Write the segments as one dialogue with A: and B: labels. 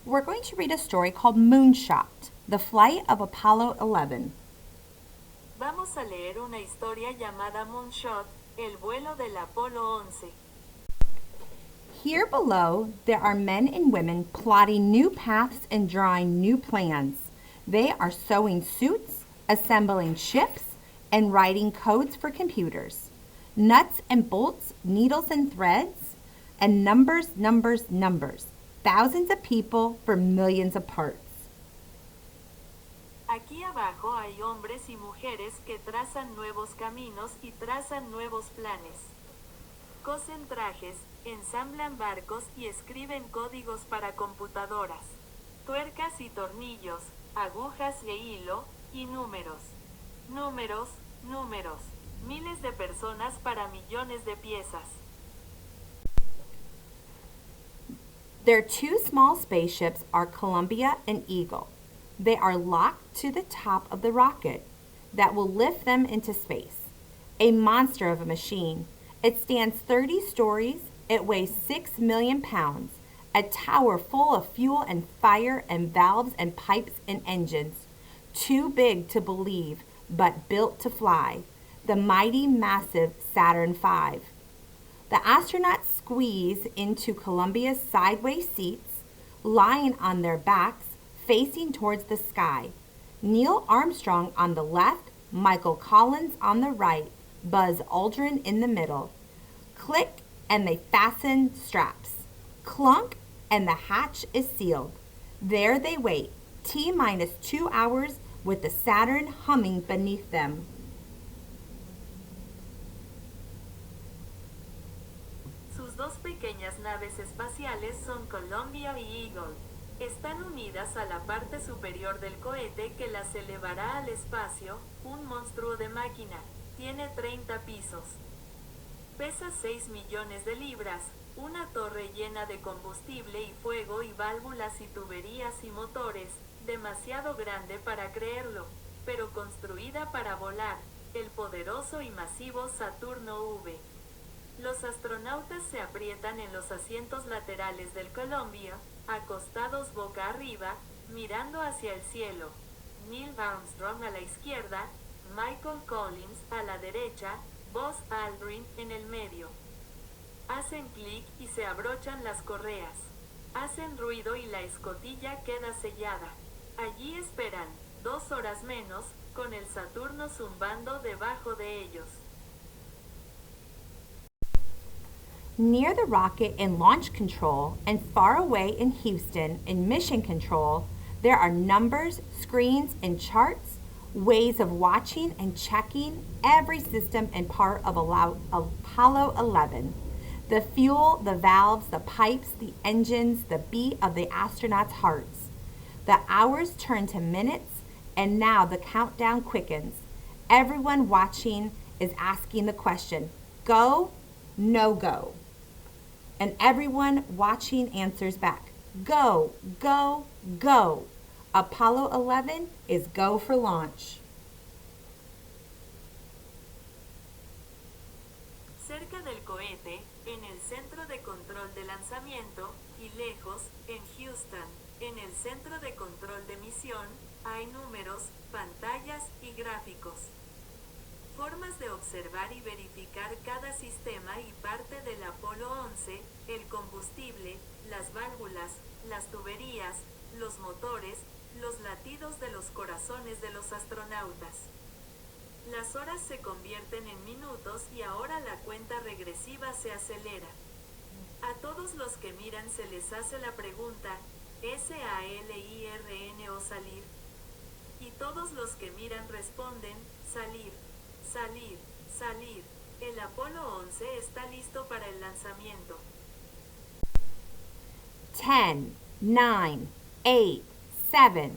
A: We're going to read a story called Moonshot, the flight of Apollo 11.
B: Vamos a leer una historia llamada Moonshot, el vuelo del Apolo 11.
A: Here below, there are men and women plotting new paths and drawing new plans. They are sewing suits, assembling ships, and writing codes for computers. Nuts and bolts, needles and threads, and numbers. Thousands of people for millions of parts.
B: Aquí abajo hay hombres y mujeres que trazan nuevos caminos y trazan nuevos planes. Cosen trajes, ensamblan barcos y escriben códigos para computadoras. Tuercas y tornillos, agujas e hilo, y números. Números. Miles de personas para millones de piezas.
A: Their two small spaceships are Columbia and Eagle. They are locked to the top of the rocket that will lift them into space. A monster of a machine. It stands 30 stories. It weighs 6 million pounds. A tower full of fuel and fire and valves and pipes and engines. Too big to believe, but built to fly. The mighty, massive Saturn V. The astronauts squeeze into Columbia's sideways seats, lying on their backs, facing towards the sky. Neil Armstrong on the left, Michael Collins on the right, Buzz Aldrin in the middle. Click, and they fasten straps. Clunk, and the hatch is sealed. There they wait, T-minus 2 hours with the Saturn humming beneath them.
B: Sus dos pequeñas naves espaciales son Columbia y Eagle. Están unidas a la parte superior del cohete que las elevará al espacio, un monstruo de máquina. Tiene 30 pisos. Pesa 6 millones de libras, una torre llena de combustible y fuego y válvulas y tuberías y motores, demasiado grande para creerlo, pero construida para volar, el poderoso y masivo Saturno V. Los astronautas se aprietan en los asientos laterales del Columbia, acostados boca arriba, mirando hacia el cielo. Neil Armstrong a la izquierda, Michael Collins a la derecha, Buzz Aldrin en el medio. Hacen clic y se abrochan las correas. Hacen ruido y la escotilla queda sellada. Allí esperan, 2 horas menos, con el Saturno zumbando debajo de ellos.
A: Near the rocket in launch control and far away in Houston in mission control, there are numbers, screens, and charts, ways of watching and checking every system and part of Apollo 11. The fuel, the valves, the pipes, the engines, the beat of the astronauts' hearts. The hours turn to minutes, and now the countdown quickens. Everyone watching is asking the question, go, no go. And everyone watching answers back, go, go, go. Apollo 11 is go for launch.
B: Cerca del cohete, en el centro de control de lanzamiento, y lejos, en Houston, en el centro de control de misión, hay números, pantallas y gráficos. Formas de observar y verificar cada sistema y parte del Apolo 11, el combustible, las válvulas, las tuberías, los motores, los latidos de los corazones de los astronautas. Las horas se convierten en minutos y ahora la cuenta regresiva se acelera. A todos los que miran se les hace la pregunta, ¿SALIRN o salir? Y todos los que miran responden, salir. Salir, salir. El Apolo 11 está listo para el lanzamiento.
A: 10, 9, 8, 7.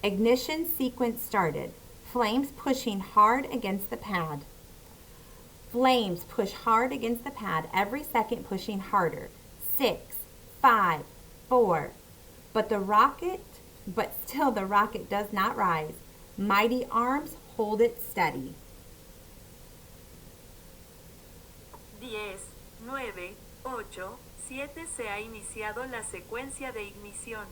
A: Ignition sequence started. Flames pushing hard against the pad. Flames push hard against the pad, every second pushing harder. 6, 5, 4. But still the rocket does not rise. Mighty arms hold it steady.
B: 10, 9, 8, 7 se ha iniciado la secuencia de ignición.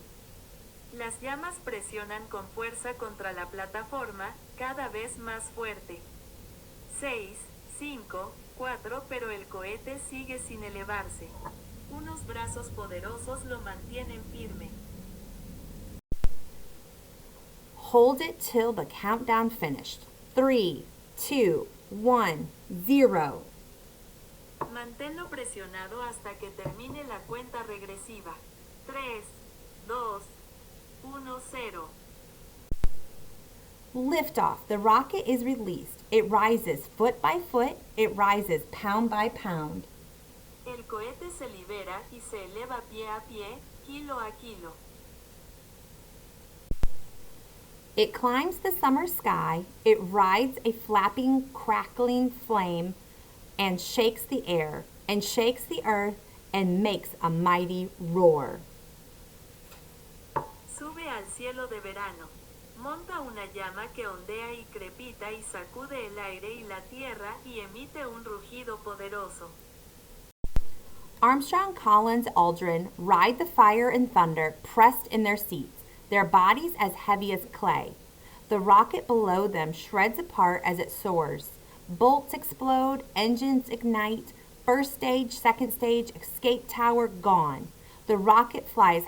B: Las llamas presionan con fuerza contra la plataforma, cada vez más fuerte. 6, 5, 4, pero el cohete sigue sin elevarse. Unos brazos poderosos lo mantienen firme.
A: Hold it till the countdown finished. 3, 2, 1, 0.
B: Manténlo presionado hasta que termine la cuenta regresiva. 3, 2, 1, 0.
A: Liftoff. The rocket is released. It rises foot by foot. It rises pound by pound.
B: El cohete se libera y se eleva pie a pie, kilo a kilo.
A: It climbs the summer sky. It rides a flapping, crackling flame and shakes the air and shakes the earth and makes a mighty roar.
B: Sube al cielo de verano. Monta una llama que ondea y crepita y sacude el aire y la tierra y emite un rugido poderoso.
A: Armstrong, Collins, Aldrin ride the fire and thunder pressed in their seats, their bodies as heavy as clay. The rocket below them shreds apart as it soars. Bolts explode, engines ignite, first stage, second stage, escape tower gone. The rocket flies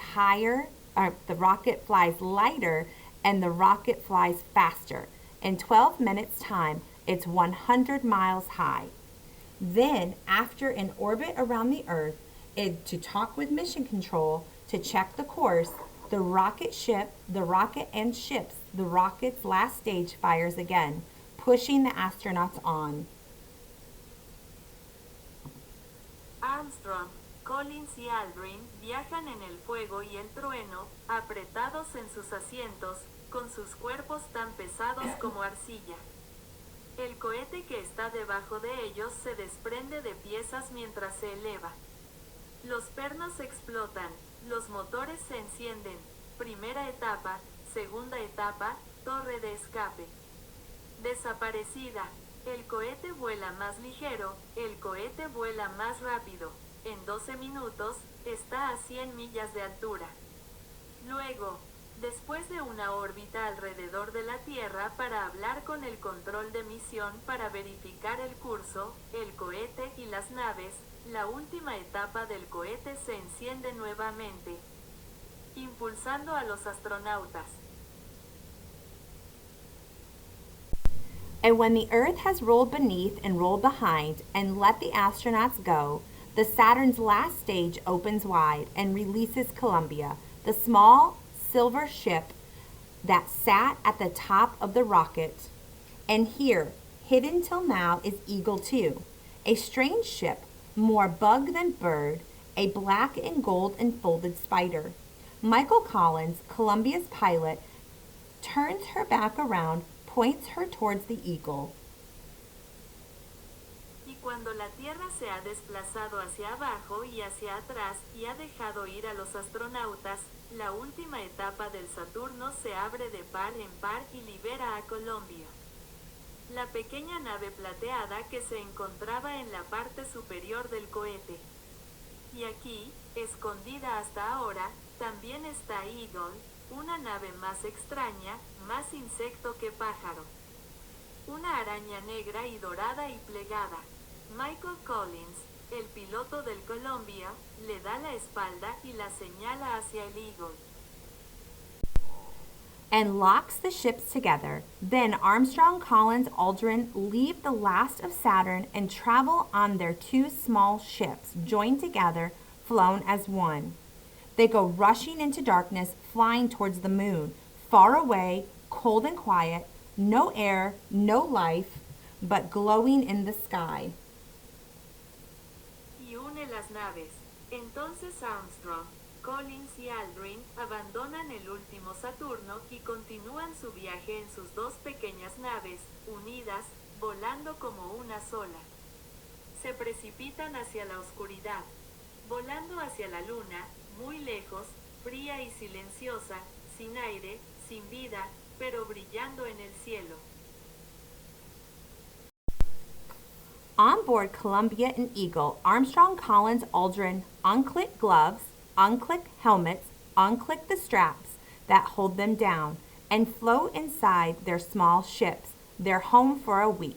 A: lighter, and the rocket flies faster. In 12 minutes' time, it's 100 miles high. Then, after an orbit around the Earth, to talk with Mission Control to check the course, the rocket's last stage fires again, pushing the astronauts on.
B: Armstrong, Collins y Aldrin viajan en el fuego y el trueno, apretados en sus asientos, con sus cuerpos tan pesados como arcilla. El cohete que está debajo de ellos se desprende de piezas mientras se eleva. Los pernos explotan, los motores se encienden. Primera etapa, segunda etapa, torre de escape. Desaparecida. El cohete vuela más ligero, el cohete vuela más rápido. En 12 minutos, está a 100 millas de altura. Luego, después de una órbita alrededor de la Tierra para hablar con el control de misión para verificar el curso, el cohete y las naves, la última etapa del cohete se enciende nuevamente, impulsando a los astronautas.
A: And when the Earth has rolled beneath and rolled behind and let the astronauts go, the Saturn's last stage opens wide and releases Columbia, the small silver ship that sat at the top of the rocket. And here, hidden till now, is Eagle 2, a strange ship, more bug than bird, a black and gold enfolded spider. Michael Collins, Columbia's pilot, turns her back around, points her towards the Eagle.
B: Y cuando la Tierra se ha desplazado hacia abajo y hacia atrás y ha dejado ir a los astronautas, la última etapa del Saturno se abre de par en par y libera a Columbia. La pequeña nave plateada que se encontraba en la parte superior del cohete. Y aquí, escondida hasta ahora, también está Eagle, una nave más extraña, más insecto que pájaro. Una araña negra y dorada y plegada. Michael Collins, el piloto del Columbia, le da la espalda y la señala hacia el Eagle.
A: And locks the ships together. Then Armstrong, Collins, Aldrin leave the last of Saturn and travel on their two small ships, joined together, flown as one. They go rushing into darkness, flying towards the moon, far away, cold and quiet, no air, no life, but glowing in the sky.
B: Y une las naves. Entonces Armstrong, Collins y Aldrin abandonan el último Saturno y continúan su viaje en sus dos pequeñas naves, unidas, volando como una sola. Se precipitan hacia la oscuridad, volando hacia la luna, muy lejos, fría y silenciosa, sin aire, sin vida, pero brillando en el cielo.
A: On board Columbia and Eagle, Armstrong, Collins, Aldrin unclick gloves, unclick helmets, unclick the straps, that hold them down and float inside their small ships, their home for a week.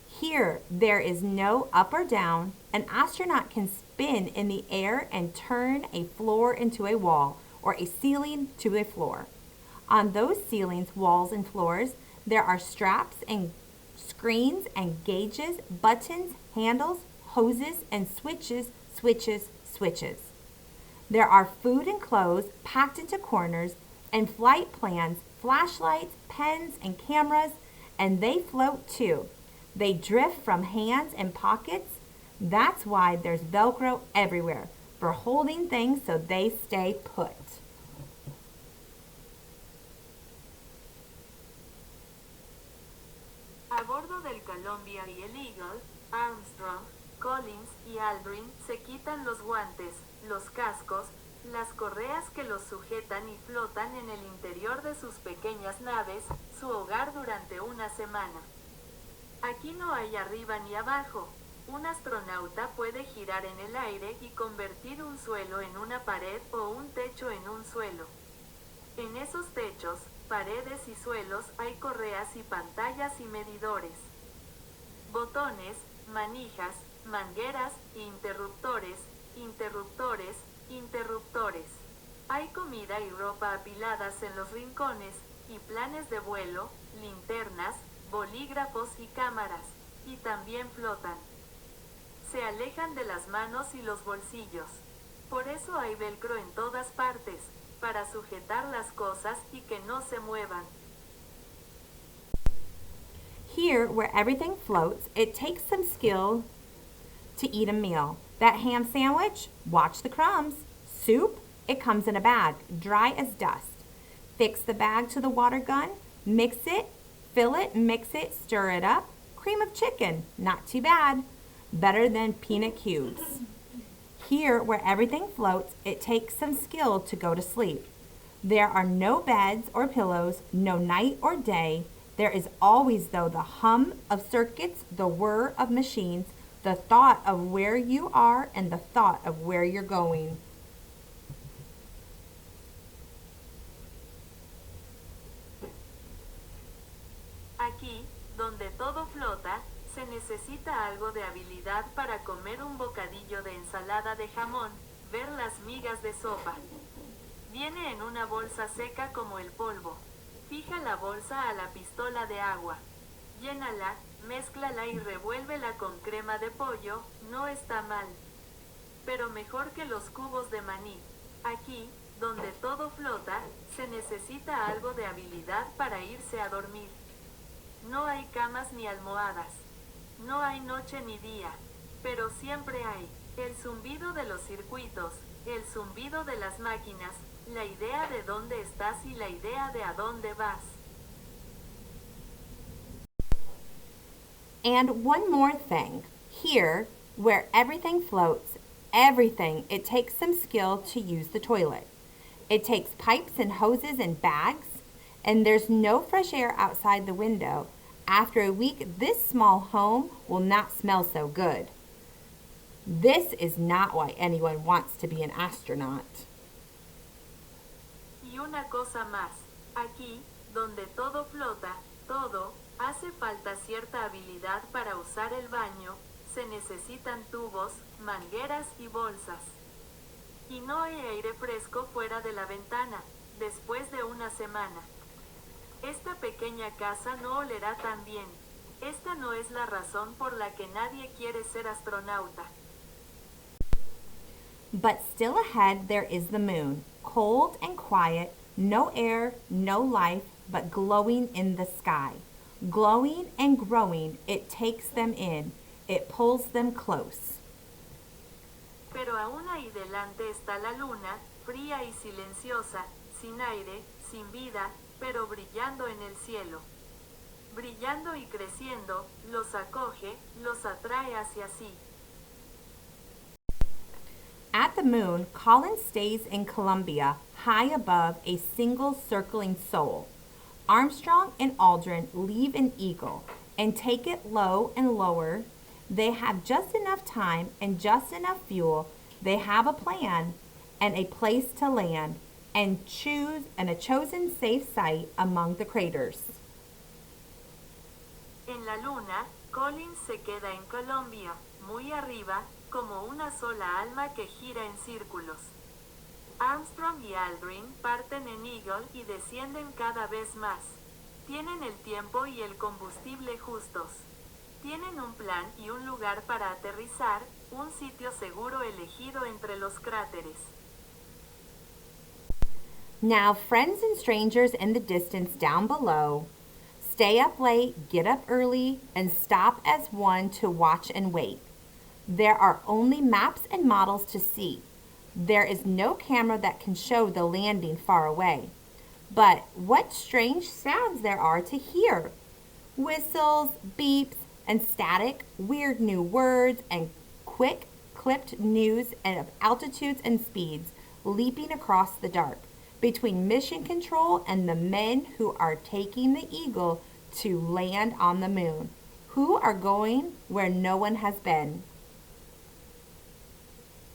A: Here, there is no up or down. An astronaut can spin in the air and turn a floor into a wall or a ceiling to a floor. On those ceilings, walls, and floors, there are straps and screens and gauges, buttons, handles, hoses, and switches, switches, switches. There are food and clothes packed into corners, and flight plans, flashlights, pens, and cameras, and they float too. They drift from hands and pockets. That's why there's Velcro everywhere, for holding things so they stay put.
B: A bordo del Columbia y el Eagle, Armstrong, Collins y Aldrin se quitan los guantes, los cascos, las correas que los sujetan y flotan en el interior de sus pequeñas naves, su hogar durante una semana. Aquí no hay arriba ni abajo. Un astronauta puede girar en el aire y convertir un suelo en una pared o un techo en un suelo. En esos techos, paredes y suelos hay correas y pantallas y medidores. Botones, manijas, mangueras e interruptores, interruptores, interruptores. Hay comida y ropa apiladas en los rincones, y planes de vuelo, linternas, bolígrafos y cámaras, y también flotan. Se alejan de las manos y los bolsillos. Por eso hay velcro en todas partes, para sujetar las cosas y que no se muevan.
A: Here, where everything floats, it takes some skill to eat a meal. That ham sandwich? Watch the crumbs. Soup? It comes in a bag, dry as dust. Fix the bag to the water gun, mix it, fill it, mix it, stir it up. Cream of chicken, not too bad. Better than peanut cubes. Here, where everything floats, it takes some skill to go to sleep. There are no beds or pillows, no night or day. There is always, though, the hum of circuits, the whir of machines, the thought of where you are, and the thought of where you're going.
B: Aquí, donde todo flota, se necesita algo de habilidad para comer un bocadillo de ensalada de jamón, ver las migas de sopa. Viene en una bolsa seca como el polvo. Fija la bolsa a la pistola de agua. Llénala, mézclala y revuélvela con crema de pollo, no está mal. Pero mejor que los cubos de maní. Aquí, donde todo flota, se necesita algo de habilidad para irse a dormir. No hay camas ni almohadas. No hay noche ni día. Pero siempre hay el zumbido de los circuitos, el zumbido de las máquinas, la idea de dónde estás y la idea de a dónde vas.
A: And one more thing. Here, where everything floats, everything, it takes some skill to use the toilet. It takes pipes and hoses and bags, and there's no fresh air outside the window. After a week, this small home will not smell so good. This is not why anyone wants to be an astronaut.
B: Y una cosa más. Aquí, donde todo flota, todo, hace falta cierta habilidad para usar el baño, se necesitan tubos, mangueras y bolsas. Y no hay aire fresco fuera de la ventana, después de una semana. Esta pequeña casa no olerá tan bien. Esta no es la razón por la que nadie quiere ser astronauta.
A: But still ahead there is the moon, cold and quiet, no air, no life, but glowing in the sky. Glowing and growing, it takes them in, it pulls them close.
B: Pero aún ahí delante está la luna, fría y silenciosa, sin aire, sin vida, pero brillando en el cielo. Brillando y creciendo, los acoge, los atrae hacia sí.
A: At the moon, Colin stays in Columbia, high above a single circling soul. Armstrong and Aldrin leave an Eagle and take it low and lower. They have just enough time and just enough fuel. They have a plan and a place to land. and a chosen safe site among the craters.
B: En la luna, Collins se queda en Colombia, muy arriba, como una sola alma que gira en círculos. Armstrong y Aldrin parten en Eagle y descienden cada vez más. Tienen el tiempo y el combustible justos. Tienen un plan y un lugar para aterrizar, un sitio seguro elegido entre los cráteres.
A: Now, friends and strangers in the distance down below, stay up late, get up early, and stop as one to watch and wait. There are only maps and models to see. There is no camera that can show the landing far away. But what strange sounds there are to hear! Whistles, beeps, and static, weird new words, and quick clipped news of altitudes and speeds leaping across the dark between mission control and the men who are taking the Eagle to land on the moon, who are going where no one has been.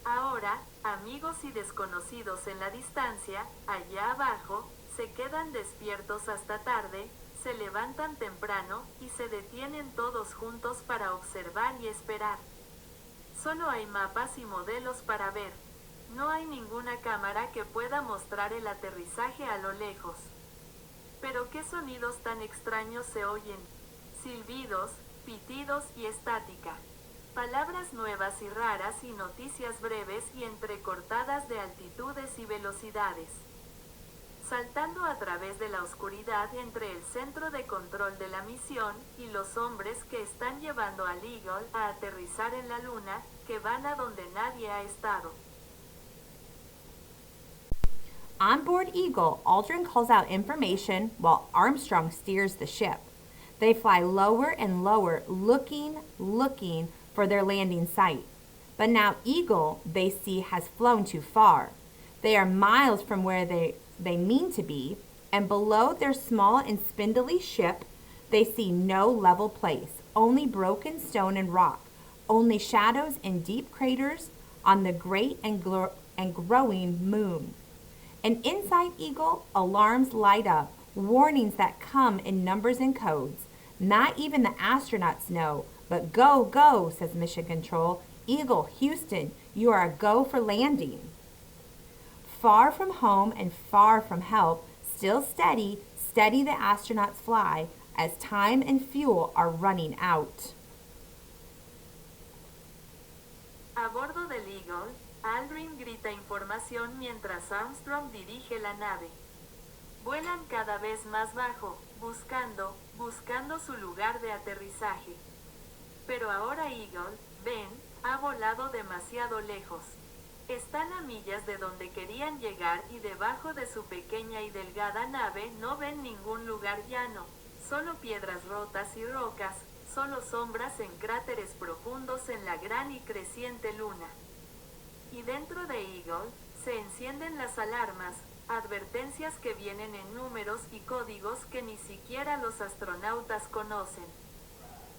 B: Ahora, amigos y desconocidos en la distancia, allá abajo, se quedan despiertos hasta tarde, se levantan temprano y se detienen todos juntos para observar y esperar. Solo hay mapas y modelos para ver. No hay ninguna cámara que pueda mostrar el aterrizaje a lo lejos. Pero qué sonidos tan extraños se oyen. Silbidos, pitidos y estática. Palabras nuevas y raras y noticias breves y entrecortadas de altitudes y velocidades. Saltando a través de la oscuridad entre el centro de control de la misión y los hombres que están llevando al Eagle a aterrizar en la luna, que van a donde nadie ha estado.
A: On board Eagle, Aldrin calls out information while Armstrong steers the ship. They fly lower and lower, looking for their landing site. But now Eagle, they see, has flown too far. They are miles from where they mean to be, and below their small and spindly ship, they see no level place, only broken stone and rock, only shadows and deep craters on the great and growing moon. And inside Eagle, alarms light up, warnings that come in numbers and codes. Not even the astronauts know, but go, go, says Mission Control. Eagle, Houston, you are a go for landing. Far from home and far from help, still steady the astronauts fly as time and fuel are running out.
B: A bordo del Eagle, Aldrin grita información mientras Armstrong dirige la nave. Vuelan cada vez más bajo, buscando su lugar de aterrizaje. Pero ahora Eagle, ven, ha volado demasiado lejos. Están a millas de donde querían llegar y debajo de su pequeña y delgada nave no ven ningún lugar llano, solo piedras rotas y rocas, solo sombras en cráteres profundos en la gran y creciente luna. Y dentro de Eagle, se encienden las alarmas, advertencias que vienen en números y códigos que ni siquiera los astronautas conocen.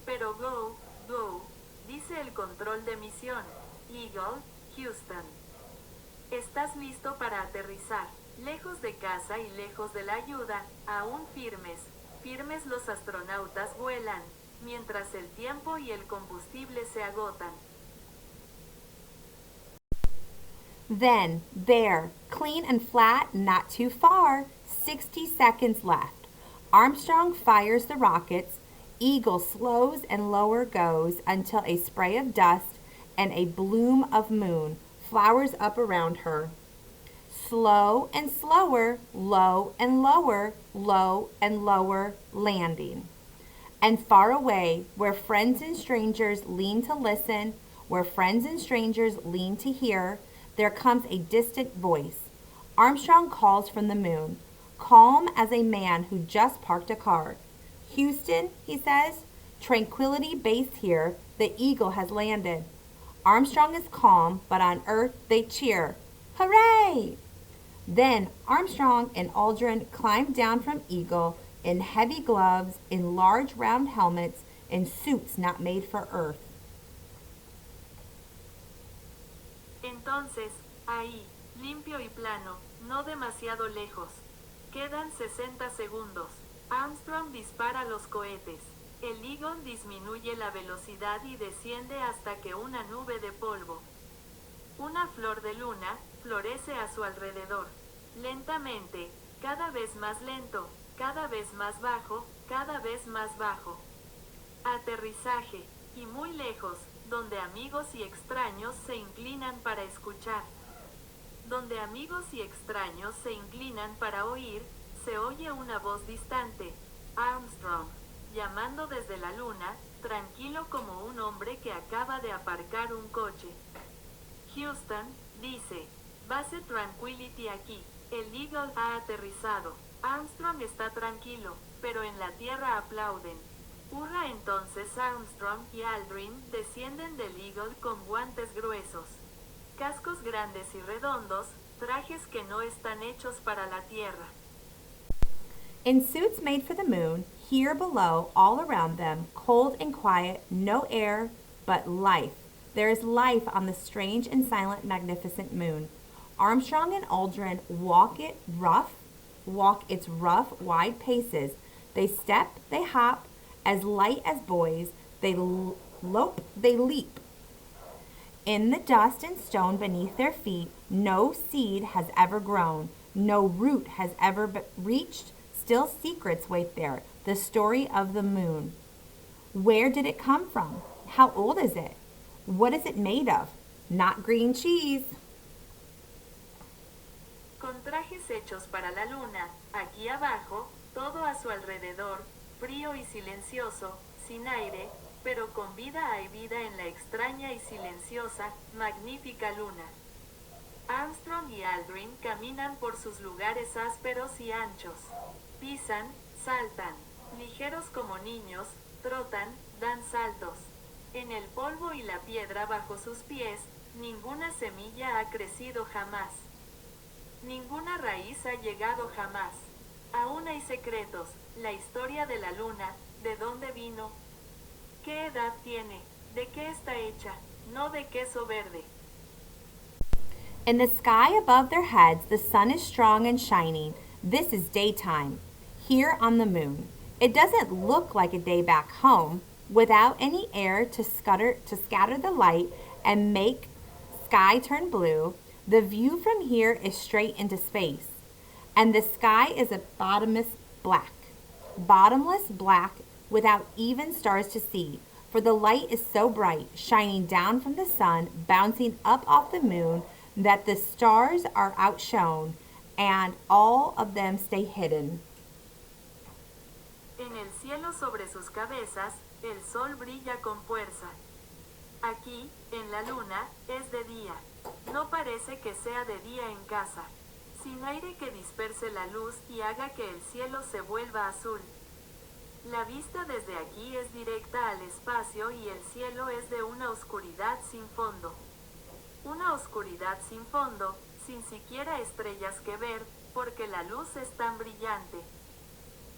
B: Pero go, dice el control de misión. Eagle, Houston. Estás listo para aterrizar, lejos de casa y lejos de la ayuda, aún firmes los astronautas vuelan, mientras el tiempo y el combustible se agotan.
A: Then, there, clean and flat, not too far, 60 seconds left. Armstrong fires the rockets. Eagle slows and lower goes until a spray of dust and a bloom of moon flowers up around her. Slow and slower, low and lower, landing. And far away, where friends and strangers lean to listen, where friends and strangers lean to hear, there comes a distant voice. Armstrong calls from the moon, calm as a man who just parked a car. Houston, he says, Tranquility Base here, the Eagle has landed. Armstrong is calm, but on Earth they cheer. Hooray! Then Armstrong and Aldrin climbed down from Eagle in heavy gloves, in large round helmets, in suits not made for Earth.
B: Entonces, ahí, limpio y plano, No demasiado lejos. Quedan 60 segundos. Armstrong dispara los cohetes. El Eagle disminuye la velocidad y desciende hasta que una nube de polvo. Una flor de luna florece a su alrededor. Lentamente, cada vez más lento, cada vez más bajo, cada vez más bajo. Aterrizaje, y muy lejos, donde amigos y extraños se inclinan para escuchar. Donde amigos y extraños se inclinan para oír, se oye una voz distante, Armstrong, llamando desde la luna, tranquilo como un hombre que acaba de aparcar un coche. Houston, dice, base Tranquility aquí, el Eagle ha aterrizado. Armstrong está tranquilo, pero en la tierra aplauden. Hurra. Entonces Armstrong y Aldrin descienden del Eagle con guantes gruesos, cascos grandes y redondos, trajes que no están hechos para la tierra.
A: In suits made for the moon, here below, all around them, cold and quiet, no air, but life. There is life on the strange and silent, magnificent moon. Armstrong and Aldrin walk its rough, wide paces. They step, they hop, as light as boys. They lope, they leap. In the dust and stone beneath their feet, no seed has ever grown, no root has ever reached. Still secrets wait there, the story of the moon. Where did it come from? How old is it? What is it made of? Not green cheese.
B: Con trajes hechos para la luna, aquí abajo, todo a su alrededor, frío y silencioso, sin aire, pero con vida hay vida en la extraña y silenciosa, magnífica luna. Armstrong y Aldrin caminan por sus lugares ásperos y anchos. Pisan, saltan, ligeros como niños, trotan, dan saltos. En el polvo y la piedra bajo sus pies, ninguna semilla ha crecido jamás. Ninguna raíz ha llegado jamás. Aún hay secretos, la historia de la luna, de dónde vino, qué edad tiene, de qué está hecha, no de queso verde.
A: In the sky above their heads, the sun is strong and shining. This is daytime, here on the moon. It doesn't look like a day back home, without any air to scatter the light and make sky turn blue. The view from here is straight into space, and the sky is a bottomless black without even stars to see, for the light is so bright, shining down from the sun, bouncing up off the moon, that the stars are outshone, and all of them stay hidden.
B: En el cielo sobre sus cabezas, el sol brilla con fuerza. Aquí, en la luna, es de día. No parece que sea de día en casa. Sin aire que disperse la luz y haga que el cielo se vuelva azul. La vista desde aquí es directa al espacio y el cielo es de una oscuridad sin fondo. Una oscuridad sin fondo, sin siquiera estrellas que ver, porque la luz es tan brillante.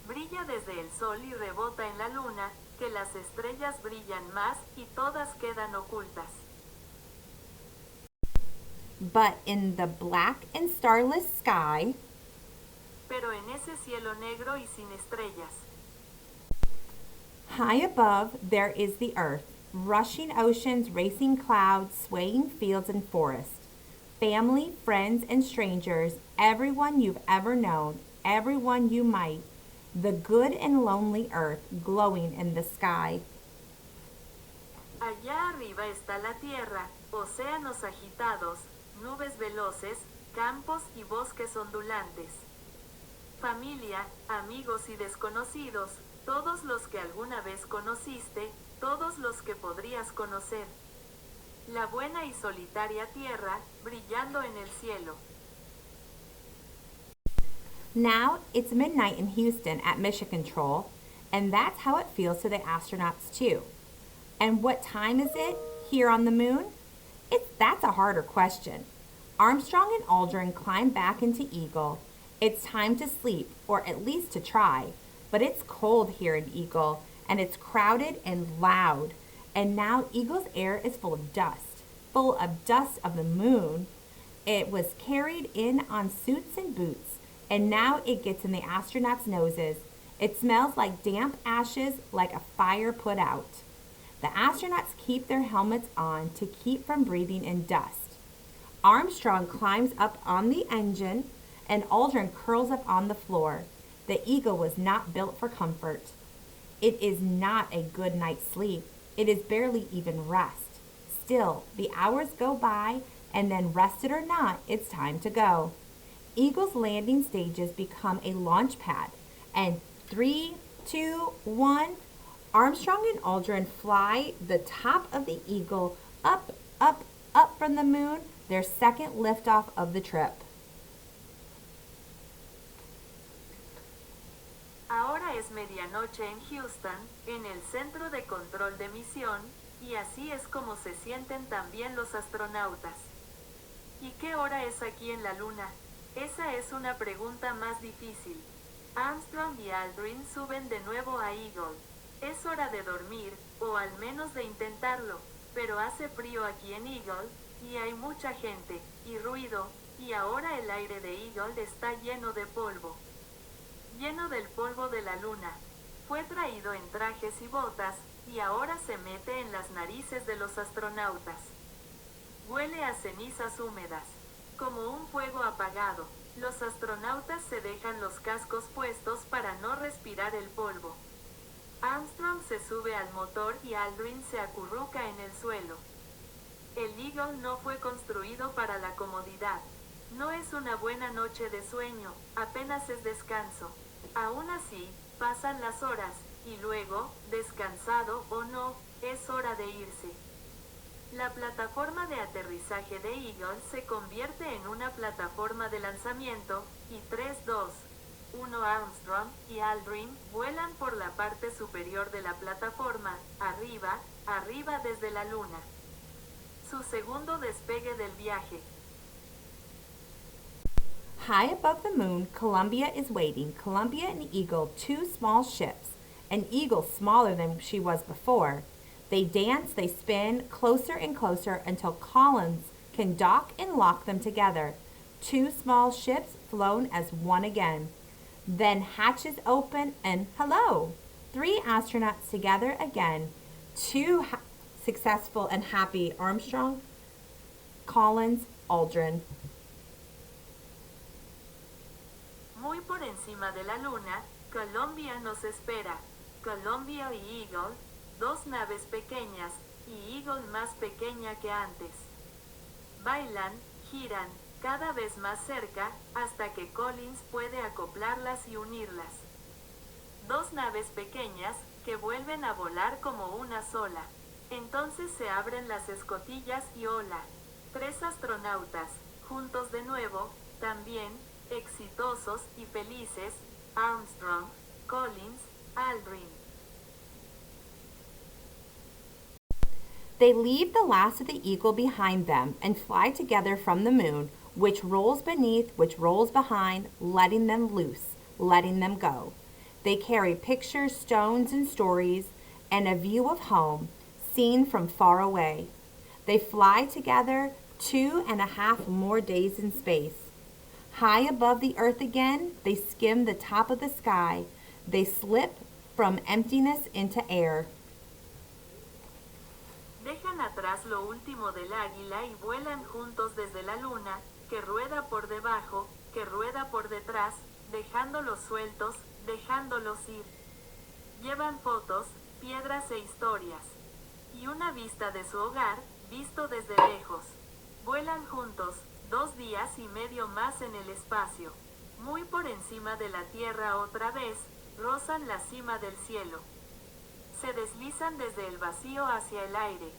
B: Brilla desde el sol y rebota en la luna, que las estrellas brillan más y todas quedan ocultas.
A: But in the black and starless sky,
B: Pero en ese cielo negro y sin estrellas,
A: high above, there is the earth, rushing oceans, racing clouds, swaying fields and forests. Family, friends, and strangers, everyone you've ever known, everyone you might, the good and lonely earth glowing in the sky.
B: allá arriba está la tierra, océanos agitados, nubes veloces, campos y bosques ondulantes. Familia, amigos y desconocidos, todos los que alguna vez conociste, todos los que podrías conocer. La buena y solitaria tierra, brillando en el cielo.
A: Now it's midnight in Houston at Mission Control, and that's how it feels to the astronauts too. And what time is it here on the moon? That's a harder question. Armstrong and Aldrin climb back into Eagle. It's time to sleep, or at least to try. But it's cold here in Eagle, and it's crowded and loud. And now Eagle's air is full of dust of the moon. It was carried in on suits and boots, and now it gets in the astronauts' noses. It smells like damp ashes, like a fire put out. The astronauts keep their helmets on to keep from breathing in dust. Armstrong climbs up on the engine, and Aldrin curls up on the floor. The Eagle was not built for comfort. It is not a good night's sleep. It is barely even rest. Still, the hours go by, and then, rested or not, it's time to go. Eagle's landing stages become a launch pad, and 3, 2, 1, Armstrong and Aldrin fly the top of the Eagle up, up, up from the moon, their second liftoff of the trip.
B: Ahora es medianoche en Houston, en el centro de control de misión, y así es como se sienten también los astronautas. ¿Y qué hora es aquí en la Luna? Esa es una pregunta más difícil. Armstrong y Aldrin suben de nuevo a Eagle. Es hora de dormir, o al menos de intentarlo, pero hace frío aquí en Eagle, y hay mucha gente, y ruido, y ahora el aire de Eagle está lleno de polvo. Lleno del polvo de la Luna. Fue traído en trajes y botas, y ahora se mete en las narices de los astronautas. Huele a cenizas húmedas, como un fuego apagado. Los astronautas se dejan los cascos puestos para no respirar el polvo. Armstrong se sube al motor y Aldrin se acurruca en el suelo. El Eagle no fue construido para la comodidad. No es una buena noche de sueño, apenas es descanso. Aún así, pasan las horas, y luego, descansado o no, es hora de irse. La plataforma de aterrizaje de Eagle se convierte en una plataforma de lanzamiento, y 3, 2, 1 Armstrong y Aldrin vuelan por la parte superior de la plataforma, arriba, arriba desde la Luna. Su segundo despegue del viaje.
A: High above the moon, Columbia is waiting. Columbia and Eagle, two small ships. An Eagle smaller than she was before. They dance, they spin, closer and closer until Collins can dock and lock them together. Two small ships flown as one again. Then hatches open and hello! 3 astronauts together again. Two successful and happy Armstrong, Collins, Aldrin.
B: Muy por encima de la Luna, Columbia nos espera. Columbia y Eagle, 2 naves pequeñas, y Eagle más pequeña que antes. Bailan, giran, cada vez más cerca, hasta que Collins puede acoplarlas y unirlas. 2 naves pequeñas, que vuelven a volar como una sola. Entonces se abren las escotillas y hola. 3 astronautas, juntos de nuevo, también, exitosos y felices, Armstrong, Collins, Aldrin.
A: They leave the last of the Eagle behind them and fly together from the moon, which rolls beneath, which rolls behind, letting them loose, letting them go. They carry pictures, stones, and stories, and a view of home, seen from far away. They fly together 2.5 more days in space. High above the earth again, they skim the top of the sky. They slip from emptiness into air.
B: Dejan atrás lo último del águila y vuelan juntos desde la luna, que rueda por debajo, que rueda por detrás, dejándolos sueltos, dejándolos ir. Llevan fotos, piedras e historias. Y una vista de su hogar, visto desde lejos. Vuelan juntos, 2 días y medio más en el espacio. Muy por encima de la Tierra otra vez, rozan la cima del cielo. Se deslizan desde el vacío hacia el aire.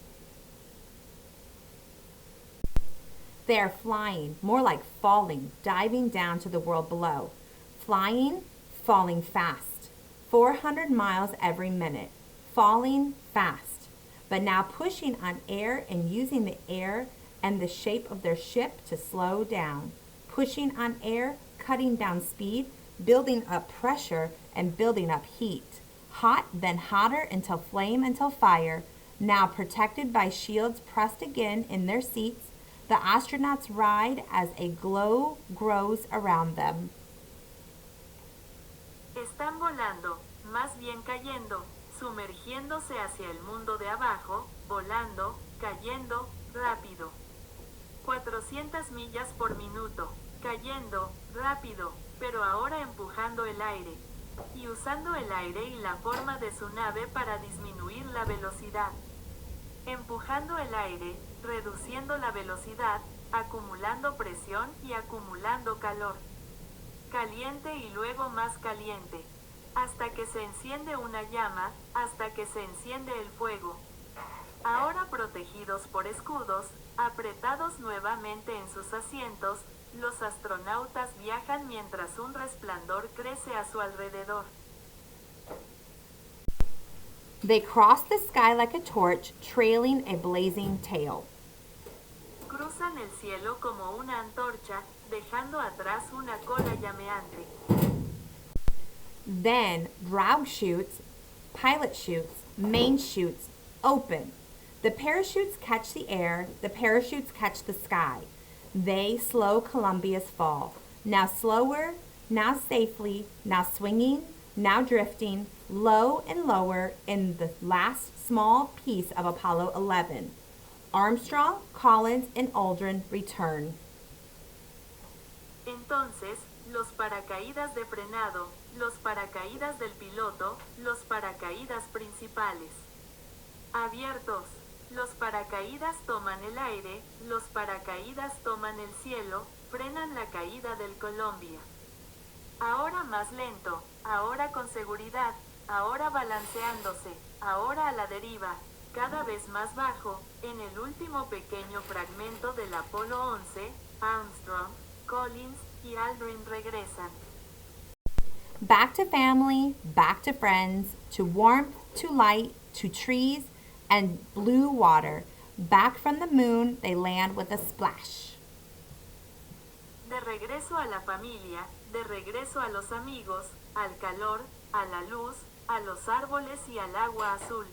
A: They are flying, more like falling, diving down to the world below. Flying, falling fast. 400 miles every minute. Falling fast. But now pushing on air and using the air and the shape of their ship to slow down. Pushing on air, cutting down speed, building up pressure, and building up heat. Hot, then hotter until flame, until fire. Now protected by shields pressed again in their seats, The astronauts ride as a glow grows around them.
B: Están volando, más bien cayendo, sumergiéndose hacia el mundo de abajo, volando, cayendo, rápido. 400 millas por minuto, cayendo, rápido, pero ahora empujando el aire. Y usando el aire y la forma de su nave para disminuir la velocidad. Empujando el aire, reduciendo la velocidad, acumulando presión y acumulando calor. Caliente y luego más caliente. Hasta que se enciende una llama, hasta que se enciende el fuego. Ahora protegidos por escudos, apretados nuevamente en sus asientos, los astronautas viajan mientras un resplandor crece a su alrededor.
A: They cross the sky like a torch, trailing a blazing tail.
B: Cruzan el cielo como una antorcha, dejando atrás una cola llameante.
A: Then drogue chutes, pilot chutes, main chutes open. The parachutes catch the air, the parachutes catch the sky. They slow Columbia's fall. Now slower, now safely, now swinging, now drifting, low and lower in the last small piece of Apollo 11. Armstrong, Collins, and Aldrin return.
B: Entonces, los paracaídas de frenado, los paracaídas del piloto, los paracaídas principales. Abiertos. Los paracaídas toman el aire, los paracaídas toman el cielo, frenan la caída del Columbia. Ahora más lento, ahora con seguridad, ahora balanceándose, ahora a la deriva, cada vez más bajo, en el último pequeño fragmento del Apolo 11, Armstrong, Collins y Aldrin regresan.
A: Back to family, back to friends, to warmth, to light, to trees, and blue water. Back from the moon, they land with a splash.
B: De regreso a la familia, de regreso a los amigos, al calor, a la luz, a los árboles y al agua azul.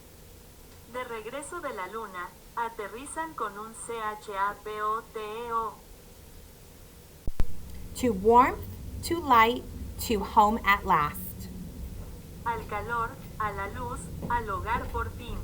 B: De regreso de la luna, aterrizan con un CHAPOTEO.
A: To warmth, to light, to home at last.
B: Al calor, a la luz, al hogar por fin.